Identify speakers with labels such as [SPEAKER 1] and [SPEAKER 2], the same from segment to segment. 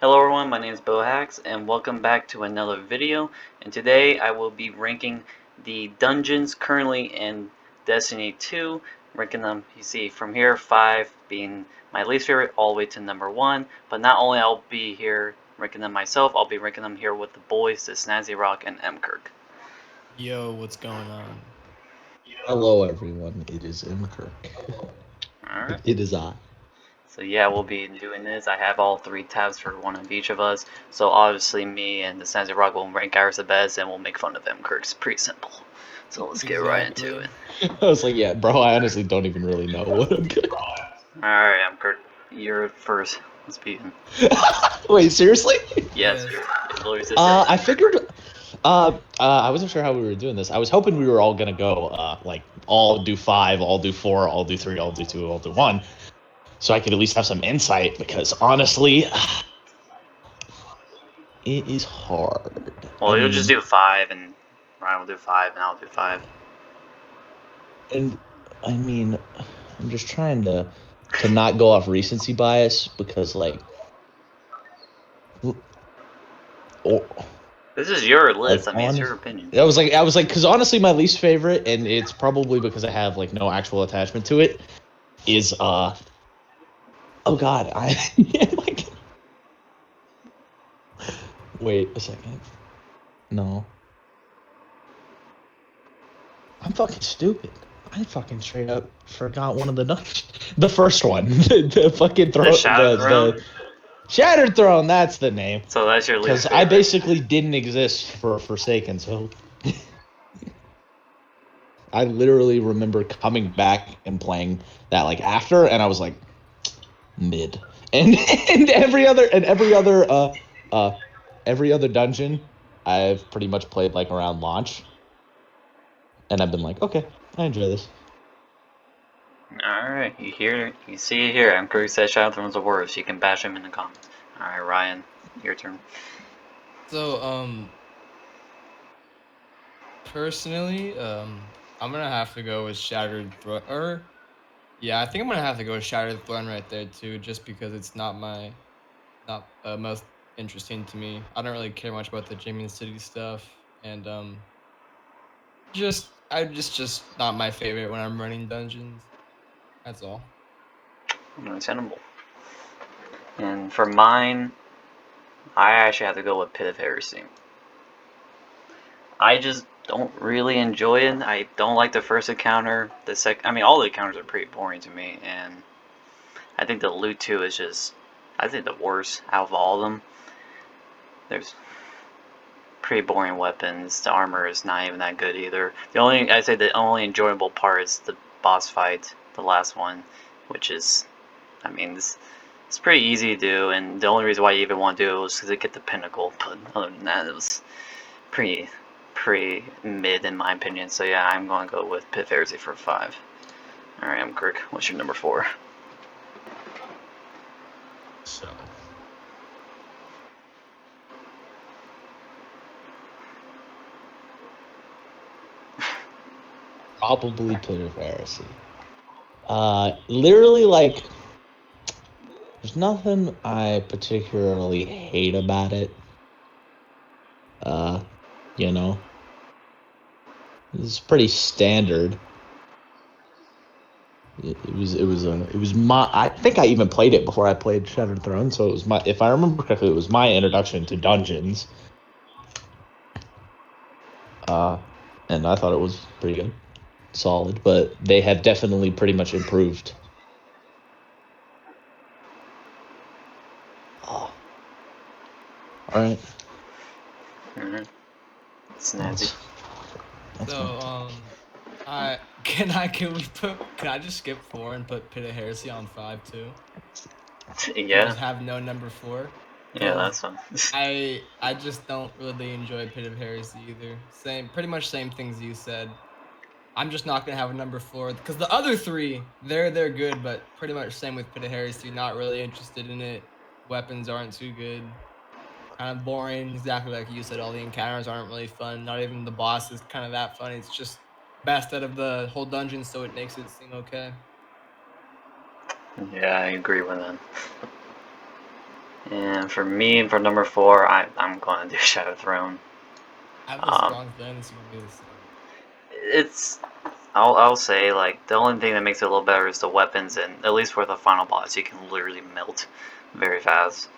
[SPEAKER 1] Hello everyone, my name is Boohahax and welcome back to another video. And today I will be ranking the dungeons currently in Destiny 2, ranking them, you see, from here, 5 being my least favorite all the way to number 1. But not only I'll be here ranking them myself, I'll be ranking them here with the boys, the Snazzy Rock and M. Kirk.
[SPEAKER 2] Yo, what's going on?
[SPEAKER 3] Hello, everyone. It is M. Kirk.
[SPEAKER 1] Alright.
[SPEAKER 3] It is I.
[SPEAKER 1] So yeah, we'll be doing this. I have all 3 tabs for one of each of us. So obviously me and the Snazzy Rock will rank ours the best and we'll make fun of M. Kirk's pretty simple. So let's get right into it.
[SPEAKER 3] I was like, yeah, bro, I honestly don't even really know what I'm gonna.
[SPEAKER 1] Alright, M. Kirk, you're first. Let's begin.
[SPEAKER 3] Wait, seriously?
[SPEAKER 1] Yes.
[SPEAKER 3] I figured. I wasn't sure how we were doing this. I was hoping we were all gonna go, like, all do 5, all do 4, all do 3, all do 2, all do 1, so I could at least have some insight. Because honestly, it is hard.
[SPEAKER 1] Well, you'll just do 5, and Ryan will do 5, and I'll do 5.
[SPEAKER 3] And I mean, I'm just trying to not go off recency bias because, like,
[SPEAKER 1] this is your list. I mean, it's your opinion.
[SPEAKER 3] I was like, because honestly, my least favorite, and it's probably because I have like no actual attachment to it, is oh god, I like. Wait a second. No. I'm fucking stupid. I fucking straight up forgot one of the dungeons. The first one. the fucking throne. The Shattered Throne, that's the name.
[SPEAKER 1] So that's your least favorite.
[SPEAKER 3] Because I basically didn't exist for Forsaken, so... I literally remember coming back and playing that, like, after, and I was like, mid. And every other dungeon I've pretty much played, like, around launch. And I've been like, okay, I enjoy this.
[SPEAKER 1] Alright, you see it here. I'm Kirk said Shadow Throne's the worst. You can bash him in the comments. Alright, Ryan, your turn.
[SPEAKER 2] So, personally, I'm gonna have to go with Shattered Throne. Yeah, I think I'm gonna have to go with Shattered Throne right there too, just because it's not most interesting to me. I don't really care much about the Jamie City stuff, and just not my favorite when I'm running dungeons. That's all.
[SPEAKER 1] Understandable. And for mine, I actually have to go with Pit of Heresy. I just don't really enjoy it. I don't like the first encounter. I mean, all the encounters are pretty boring to me, and I think the loot too is just, I think the worst out of all of them. There's pretty boring weapons. The armor is not even that good either. I'd say the only enjoyable part is the boss fight, the last one, which is, I mean, it's pretty easy to do, and the only reason why you even want to do it was to get the pinnacle. But other than that, it was pretty mid in my opinion. So yeah, I'm going to go with Pit of Heresy for 5. Alright, I'm Kirk. What's your number 4?
[SPEAKER 3] So. Probably Pit of Heresy. Literally, like, there's nothing I particularly hate about it. You know, it's pretty standard. It was my. I think I even played it before I played Shattered Throne, so it was my. If I remember correctly, it was my introduction to dungeons. And I thought it was pretty good, solid, but they have definitely pretty much improved. Oh. All right.
[SPEAKER 1] Snazzy.
[SPEAKER 2] So, can I just skip 4 and put Pit of Heresy on 5 too?
[SPEAKER 1] Yeah.
[SPEAKER 2] Just have no number 4.
[SPEAKER 1] Yeah, that's fine.
[SPEAKER 2] I just don't really enjoy Pit of Heresy either. Pretty much same things you said. I'm just not gonna have a number 4 because the other 3 they're good, but pretty much same with Pit of Heresy. Not really interested in it. Weapons aren't too good. Kind of boring, exactly like you said. All the encounters aren't really fun. Not even the boss is kind of that fun. It's just best out of the whole dungeon, so it makes it seem okay.
[SPEAKER 1] Yeah, I agree with that. And for me, for number 4, I'm going to do Shadow Throne.
[SPEAKER 2] I have a strong feeling this is gonna be the same.
[SPEAKER 1] It's I'll say, like, the only thing that makes it a little better is the weapons, and at least for the final boss, you can literally melt very fast.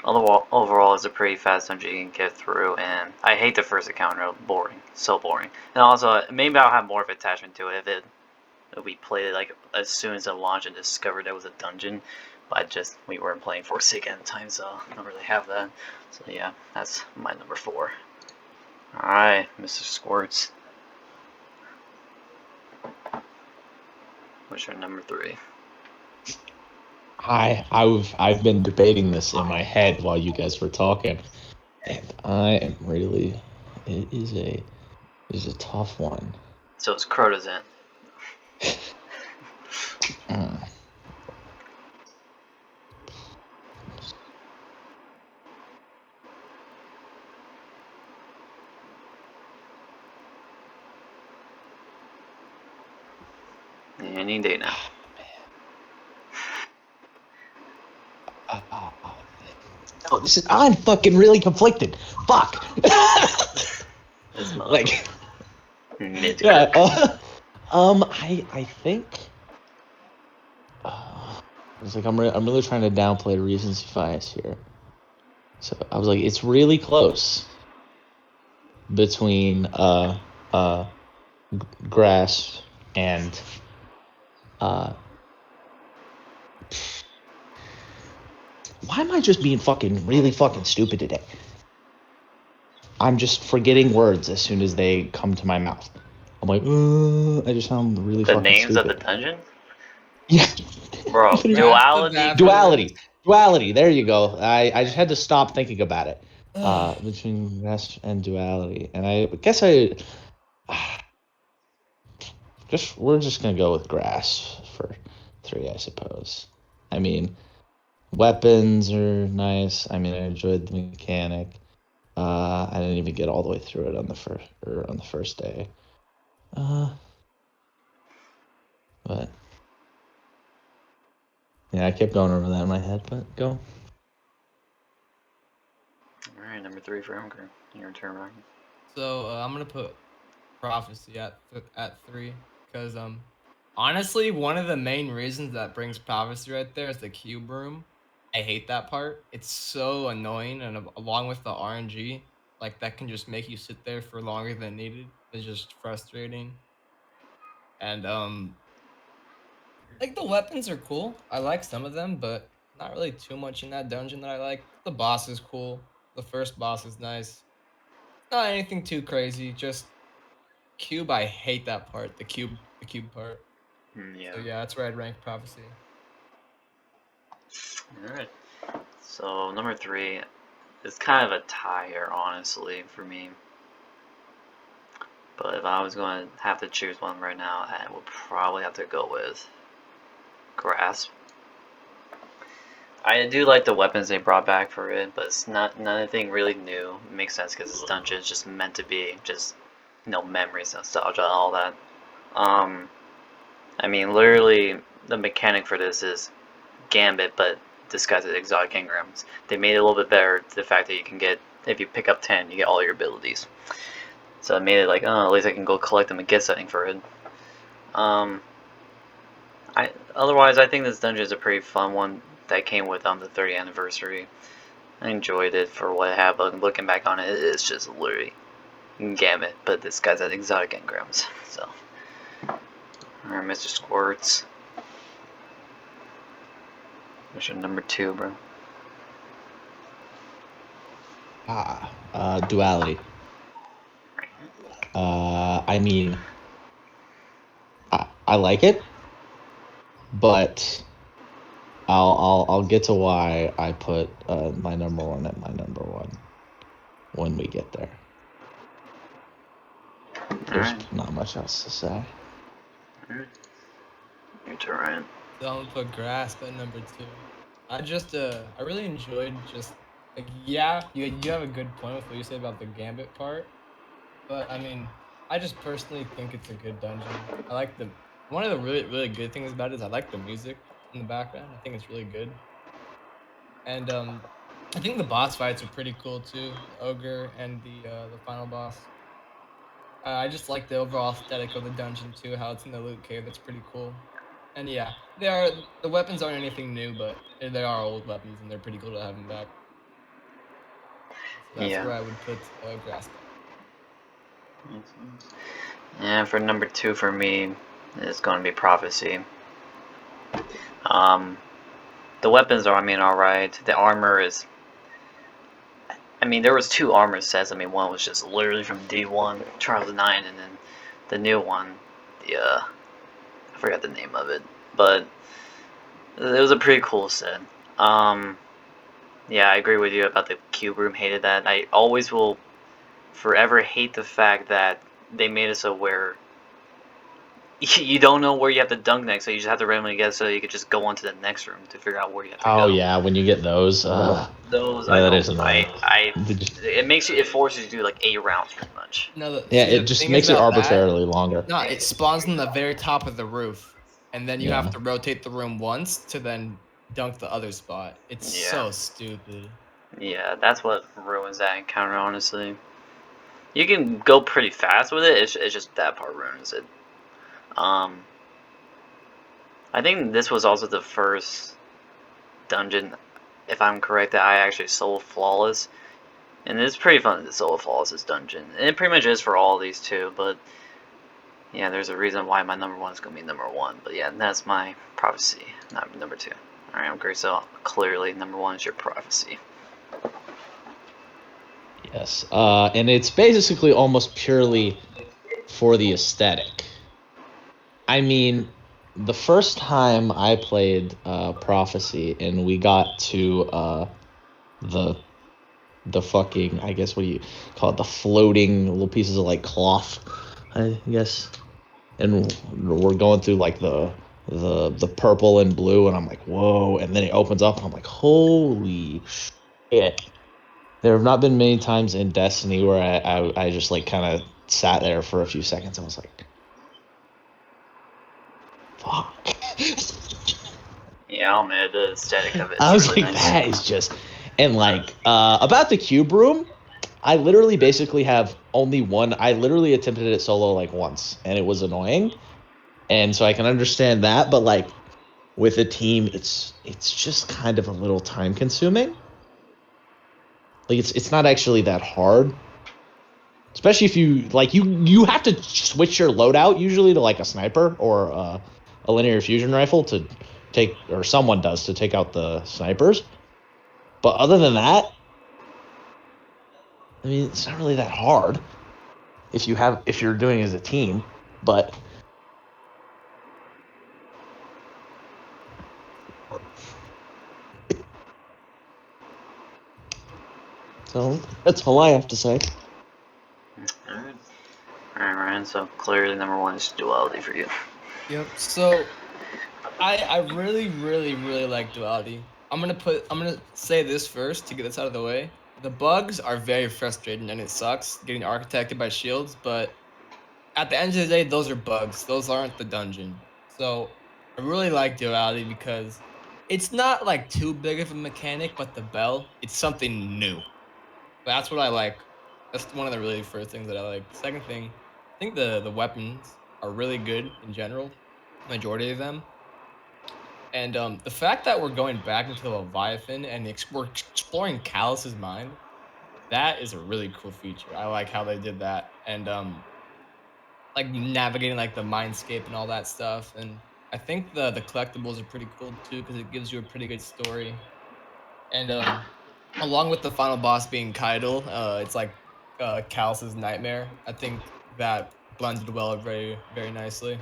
[SPEAKER 1] Overall, it's a pretty fast dungeon you can get through, and I hate the first encounter. Boring, so boring. And also, maybe I'll have more of attachment to it if we played it like as soon as it launched and discovered it was a dungeon. But we weren't playing Forsaken at the time, so I don't really have that. So yeah, that's my number 4. All right, Mr. Squirts. What's your number 3?
[SPEAKER 3] I've been debating this in my head while you guys were talking, and I am really it is a tough one.
[SPEAKER 1] So it's Crotozant. Any day now.
[SPEAKER 3] Oh, I'm fucking really conflicted. Fuck. Like, yeah. I think. It's like I'm really trying to downplay recency bias here. So I was like, it's really close between grass and why am I just being really fucking stupid today? I'm just forgetting words as soon as they come to my mouth. I'm like, I just sound really
[SPEAKER 1] the
[SPEAKER 3] fucking
[SPEAKER 1] names
[SPEAKER 3] stupid.
[SPEAKER 1] of the dungeon?
[SPEAKER 3] Yeah.
[SPEAKER 1] Bro,
[SPEAKER 3] duality. There you go. I just had to stop thinking about it. Between grass and duality, and I guess we're just gonna go with grass for 3, I suppose. I mean, weapons are nice. I mean, I enjoyed the mechanic. I didn't even get all the way through it on the first day. But yeah, I kept going over that in my head. But go.
[SPEAKER 1] All right, number 3 for Hunker. Your turn, Ryan.
[SPEAKER 2] So I'm gonna put Prophecy at 3 because honestly, one of the main reasons that brings Prophecy right there is the cube room. I hate that part. It's so annoying, and along with the RNG, like that can just make you sit there for longer than needed. It's just frustrating. And like the weapons are cool. I like some of them, but not really too much in that dungeon that I like. The boss is cool. The first boss is nice. Not anything too crazy. Just cube. I hate that part. The cube part.
[SPEAKER 1] Yeah.
[SPEAKER 2] So yeah, that's where I'd rank Prophecy.
[SPEAKER 1] All right. So number 3 is kind of a tie here, honestly, for me. But if I was going to have to choose one right now, I would probably have to go with Grasp. I do like the weapons they brought back for it, but it's not nothing really new. It makes sense because this dungeon is just meant to be just, memories, nostalgia, all that. I mean, literally, the mechanic for this is Gambit, but disguised as exotic engrams. They made it a little bit better. The fact that you can get, if you pick up 10, you get all your abilities. So it made it like, oh, at least I can go collect them and get something for it. Otherwise, I think this dungeon is a pretty fun one that came with the 30th anniversary. I enjoyed it for what it had, but looking back on it, it's just literally Gambit, but this guy's at exotic engrams. So, alright, Mr. Squirts. What's your number 2, bro?
[SPEAKER 3] Duality. I mean, I like it, but I'll get to why I put my number 1 at my number 1 when we get there. There's not much else to say.
[SPEAKER 1] Alright. Your turn, Ryan.
[SPEAKER 2] So I'm gonna put Grasp at number 2. I really enjoyed just like yeah, you have a good point with what you said about the Gambit part, but I mean, I just personally think it's a good dungeon. I like one of the really good things about it is I like the music in the background. I think it's really good. And I think the boss fights are pretty cool too. The ogre and the final boss. I just like the overall aesthetic of the dungeon too. How it's in the loot cave. That's pretty cool. And yeah, the weapons aren't anything new, but they are old weapons, and they're pretty cool to have them back. So that's
[SPEAKER 1] Yeah.
[SPEAKER 2] where I would put Grassback.
[SPEAKER 1] And for number 2 for me, it's going to be Prophecy. Um, the weapons are, I mean, alright. The armor is, I mean, there was 2 armor sets. I mean, one was just literally from D1, Trials of 9, and then the new one, I forgot the name of it, but it was a pretty cool set. Yeah, I agree with you about the cube room. Hated that. I always will forever hate the fact that they made us aware you don't know where you have to dunk next, so you just have to randomly guess so you could just go on to the next room to figure out where you have to
[SPEAKER 3] Oh
[SPEAKER 1] go.
[SPEAKER 3] yeah, when you get those,
[SPEAKER 1] Those
[SPEAKER 3] yeah,
[SPEAKER 1] I
[SPEAKER 3] that
[SPEAKER 1] don't.
[SPEAKER 3] is annoying.
[SPEAKER 1] It forces you to do like 8 rounds pretty much.
[SPEAKER 2] No,
[SPEAKER 3] Yeah,
[SPEAKER 2] see,
[SPEAKER 3] it
[SPEAKER 2] the
[SPEAKER 3] just
[SPEAKER 2] thing is
[SPEAKER 3] makes it
[SPEAKER 2] about that.
[SPEAKER 3] arbitrarily longer.
[SPEAKER 2] No, it spawns on the very top of the roof, and then you have
[SPEAKER 3] Yeah.
[SPEAKER 2] to rotate the room once to then dunk the other spot. It's
[SPEAKER 1] Yeah.
[SPEAKER 2] so stupid.
[SPEAKER 1] Yeah, that's what ruins that encounter. Honestly, you can go pretty fast with it. It's just that part ruins it. Um, I think this was also the first dungeon, if I'm correct, that I actually sold flawless. And it's pretty fun to solo flawless this dungeon. And it pretty much is for all of these too, but yeah, there's a reason why my number 1 is going to be number 1. But yeah, that's my Prophecy, not number 2. Alright, okay, so clearly number 1 is your Prophecy.
[SPEAKER 3] Yes. And it's basically almost purely for the aesthetic. I mean, the first time I played Prophecy and we got to the fucking, I guess, what do you call it, the floating little pieces of like cloth, I guess, and we're going through like the purple and blue, and I'm like, whoa, and then it opens up and I'm like, holy shit. There have not been many times in Destiny where I just like kind of sat there for a few seconds and was like, fuck.
[SPEAKER 1] Yeah, I'll admit the aesthetic of it
[SPEAKER 3] I
[SPEAKER 1] is
[SPEAKER 3] was
[SPEAKER 1] really
[SPEAKER 3] like,
[SPEAKER 1] nice.
[SPEAKER 3] that is just, and like about the cube room, I literally basically have only one. I literally attempted it solo like once, and it was annoying, and so I can understand that. But like with a team, it's just kind of a little time consuming. Like it's not actually that hard, especially if you like you have to switch your loadout usually to like a sniper or a linear fusion rifle to take, or someone does to take out the snipers. But other than that, I mean, it's not really that hard if you're doing it as a team. But so that's all I have to say.
[SPEAKER 1] Alright. Alright, Ryan, so clearly number 1 is duality for you.
[SPEAKER 2] Yep. So I really like duality. I'm gonna say this first to get this out of the way. The bugs are very frustrating and it sucks getting architected by shields, but at the end of the day, those are bugs. Those aren't the dungeon. So I really like duality because it's not like too big of a mechanic, but the bell, it's something new. That's what I like. That's one of the really first things that I like. The second thing, I think the weapons are really good in general, majority of them. And the fact that we're going back into the Leviathan and we're exploring Callus's mind, that is a really cool feature. I like how they did that. And like navigating like the mindscape and all that stuff. And I think the collectibles are pretty cool too because it gives you a pretty good story. And along with the final boss being Kaido, it's like Callus's nightmare. I think that blended well very nicely,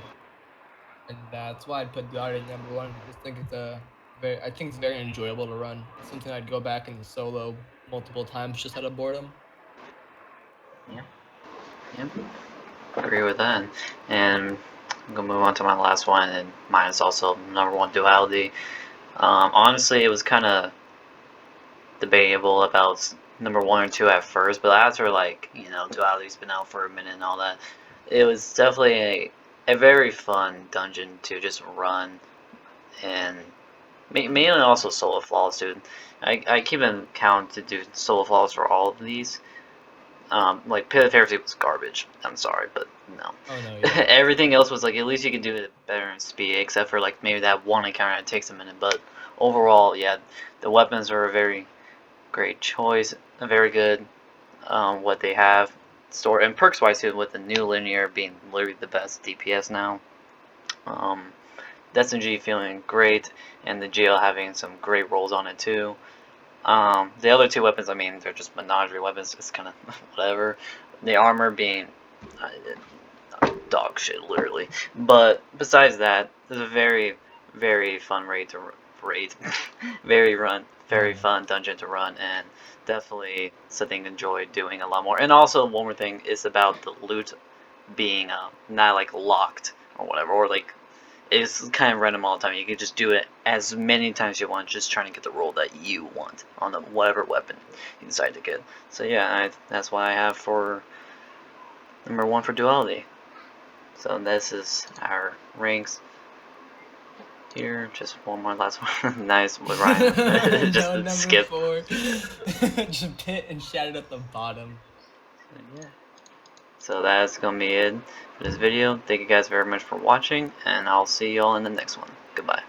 [SPEAKER 2] and that's why I'd put Duality at number one. I just think I think it's very enjoyable to run. It's something I'd go back and solo multiple times just out of boredom.
[SPEAKER 1] Yeah, yep, agree with that. And I'm gonna move on to my last one, and mine is also number 1 duality. Honestly, it was kind of debatable about number 1 or 2 at first, but after like duality's been out for a minute and all that, it was definitely a very fun dungeon to just run, and Mainly also solo flaws, dude. I keep in count to do solo flaws for all of these. Like Pit of Heresy was garbage. I'm sorry, but no.
[SPEAKER 2] Oh no, yeah.
[SPEAKER 1] Everything else was like at least you could do it better in speed, except for like maybe that one encounter that takes a minute. But overall, yeah, the weapons are a very great choice, very good. What they have store and perks wise too, with the new linear being literally the best DPS now. Um, Destiny feeling great, and the GL having some great rolls on it too. The other two weapons, I mean, they're just menagerie weapons, it's kind of whatever. The armor being dog shit, literally. But besides that, it's a very, very fun raid, very fun dungeon to run, and definitely something to enjoy doing a lot more. And also, one more thing is about the loot being not like locked or whatever, or like it's kind of random all the time. You can just do it as many times as you want, just trying to get the roll that you want on the whatever weapon you decide to get. So yeah, that's what I have for number 1 for duality. So this is our ranks here. Just one more last one. Nice with Ryan. Just
[SPEAKER 2] No, number
[SPEAKER 1] skip.
[SPEAKER 2] 4. Just Pit and Shattered at the bottom.
[SPEAKER 1] So, yeah. So that's gonna be it for this video. Thank you guys very much for watching, and I'll see y'all in the next one. Goodbye.